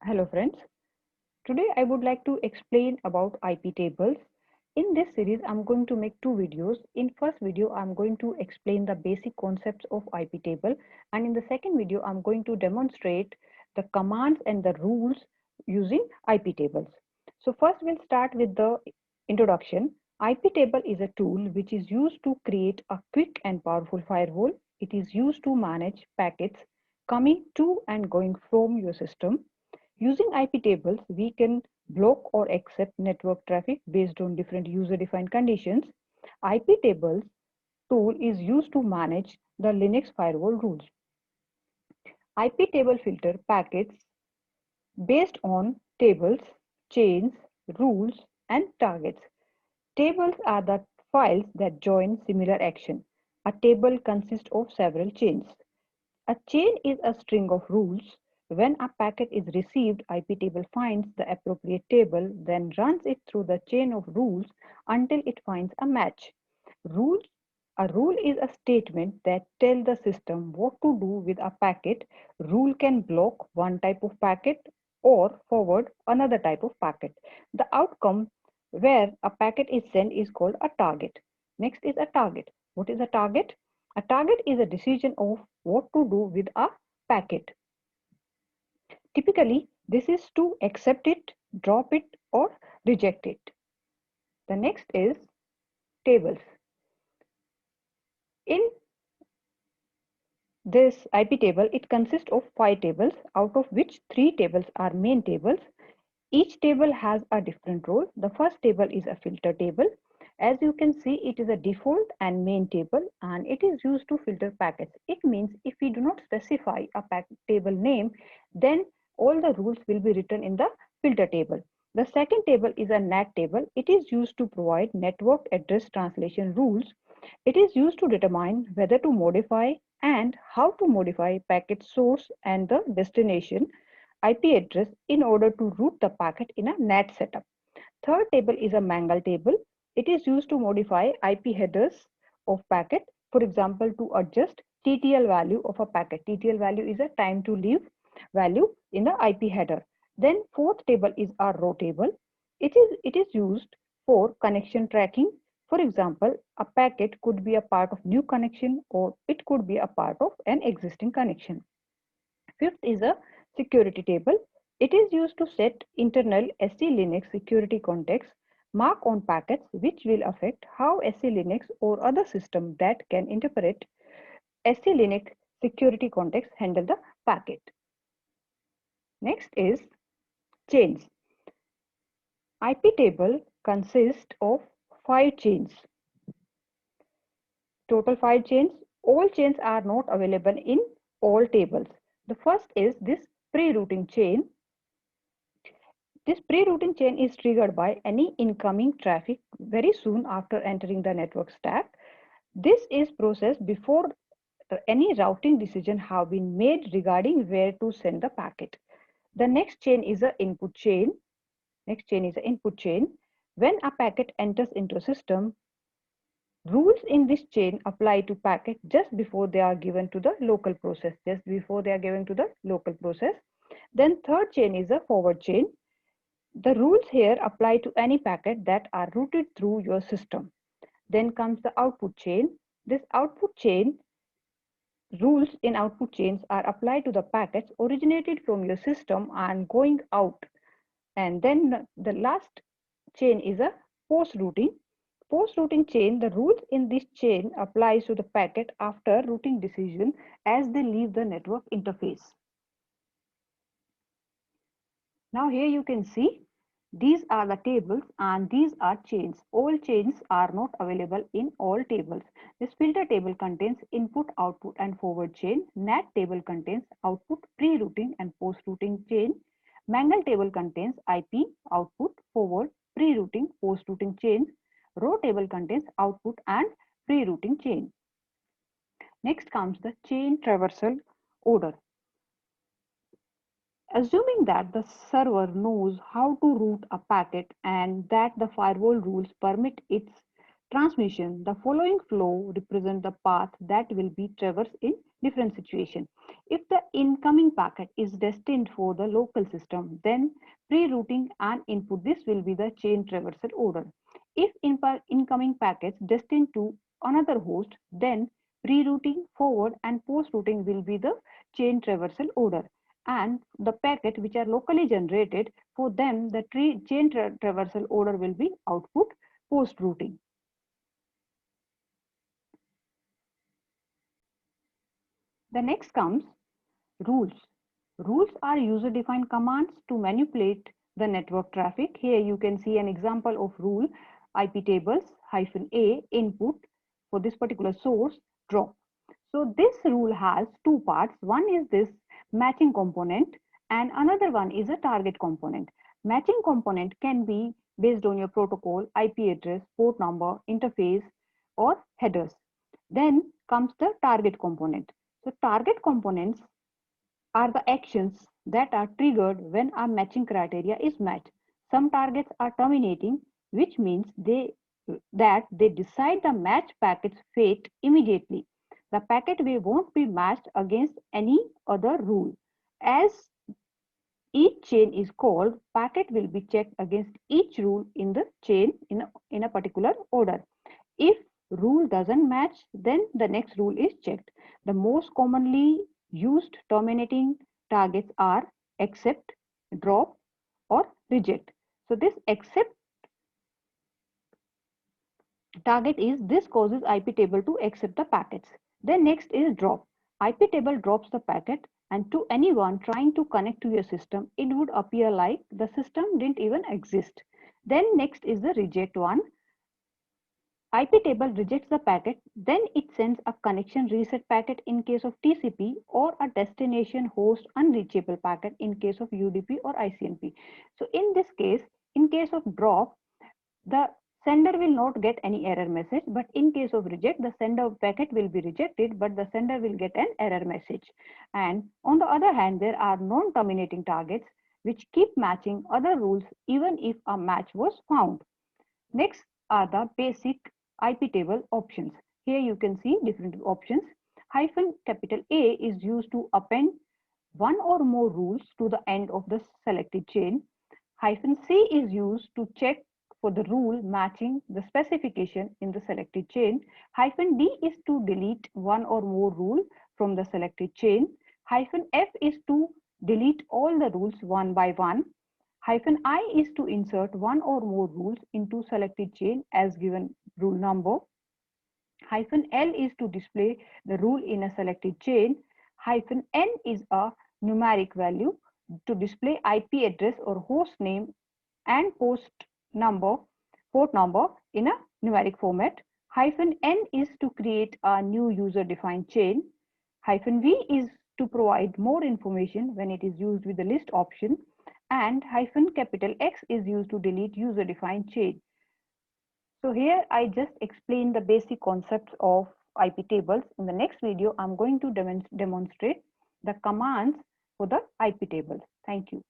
Hello friends. Today I would like to explain about IP tables. In this series I'm going to make two videos. In first video I'm going to explain the basic concepts of IP table, and in the second video I'm going to demonstrate the commands and the rules using IP tables. So first we'll start with the introduction. IP table is a tool which is used to create a quick and powerful firewall. It is used to manage packets coming to and going from your system. Using IP tables, we can block or accept network traffic based on different user-defined conditions. IP tables tool is used to manage the Linux firewall rules. IP table filter packets based on tables, chains, rules, and targets. Tables are the files that join similar action. A table consists of several chains. A chain is a string of rules. When a packet is received, IP table finds the appropriate table, then runs it through the chain of rules until it finds a match. Rules a rule is a statement that tells the system what to do with a packet. Rule can block one type of packet or forward another type of packet. The outcome where a packet is sent is called a target. Next is a target. What is a target? A target is a decision of what to do with a packet. Typically, this is to accept it, drop it, or reject it. The next is tables. In this IP table, it consists of 5 tables, out of which 3 tables are main tables. Each table has a different role. The first table is a filter table. As you can see, it is a default and main table, and it is used to filter packets. It means if we do not specify a table name, then all the rules will be written in the filter table. The second table is a NAT table. It is used to provide network address translation rules. It is used to determine whether to modify and how to modify packet source and the destination IP address in order to route the packet in a NAT setup. Third table is a mangle table. It is used to modify IP headers of packet, for example, to adjust TTL value of a packet. TTL value is a time to leave value in the IP header. Then fourth table is a row table. It is used for connection tracking. For example, a packet could be a part of new connection or it could be a part of an existing connection. Fifth is a security table. It is used to set internal SE Linux security context mark on packets which will affect how SE Linux or other system that can interpret SE Linux security context handle the packet. Next is chains. IP table consists of 5 chains. Total 5 chains. All chains are not available in all tables. The first is this pre-routing chain. This pre-routing chain is triggered by any incoming traffic very soon after entering the network stack. This is processed before any routing decision have been made regarding where to send the packet. The next chain is an input chain. Next chain is an input chain. When a packet enters into a system, rules in this chain apply to packet just before they are given to the local process. Just before they are given to the local process. Then third chain is a forward chain. The rules here apply to any packet that are routed through your system. Then comes the output chain. This output chain rules in output chains are applied to the packets originated from your system and going out. And then the last chain is a post routing. Post routing chain, the rules in this chain applies to the packet after routing decision as they leave the network interface. Now here you can see these are the tables and these are chains. All chains are not available in all tables. This filter table contains input, output and forward chain. NAT table contains output, pre-routing and post-routing chain. Mangle table contains IP, output, forward, pre-routing, post-routing chains. Row table contains output and pre-routing chain. Next comes the chain traversal order. Assuming that the server knows how to route a packet and that the firewall rules permit its Transmission. The following flow represents the path that will be traversed in different situations. If the incoming packet is destined for the local system, then pre-routing and input, this will be the chain traversal order. If incoming packets destined to another host, then pre-routing, forward and post-routing will be the chain traversal order. And the packet which are locally generated, for them the chain traversal order will be output post-routing. The next comes rules. Rules are user-defined commands to manipulate the network traffic. Here you can see an example of rule: iptables -a input for this particular source drop. So this rule has two parts. One is this matching component and another one is a target component. Matching component can be based on your protocol, IP address, port number, interface, or headers. Then comes the target component. So target components are the actions that are triggered when a matching criteria is met. Some targets are terminating, which means they decide the match packet's fate immediately. The packet won't be matched against any other rule. As each chain is called, packet will be checked against each rule in the chain in a particular order. If rule doesn't match, then the next rule is checked. The most commonly used terminating targets are accept, drop, or reject. So this accept target is this causes IP table to accept the packets. Then next is drop. IP table drops the packet, and to anyone trying to connect to your system, it would appear like the system didn't even exist. Then next is the reject one. IP table rejects the packet, then it sends a connection reset packet in case of TCP or a destination host unreachable packet in case of UDP or ICMP. So in this case, in case of drop, the sender will not get any error message, but in case of reject, the sender packet will be rejected, but the sender will get an error message. And on the other hand, there are non-terminating targets which keep matching other rules even if a match was found. Next are the basic IP table options. Here you can see different options. Hyphen capital A is used to append one or more rules to the end of the selected chain. Hyphen C is used to check for the rule matching the specification in the selected chain. Hyphen D is to delete one or more rule from the selected chain. Hyphen F is to delete all the rules one by one. Hyphen I is to insert one or more rules into selected chain as given rule number. Hyphen L is to display the rule in a selected chain. Hyphen N is a numeric value to display IP address or host name and port number in a numeric format. Hyphen N is to create a new user defined chain. Hyphen V is to provide more information when it is used with the list option, and hyphen capital X is used to delete user defined chain. So here I just explained the basic concepts of IP tables. In the next video, I'm going to demonstrate the commands for the IP tables. Thank you.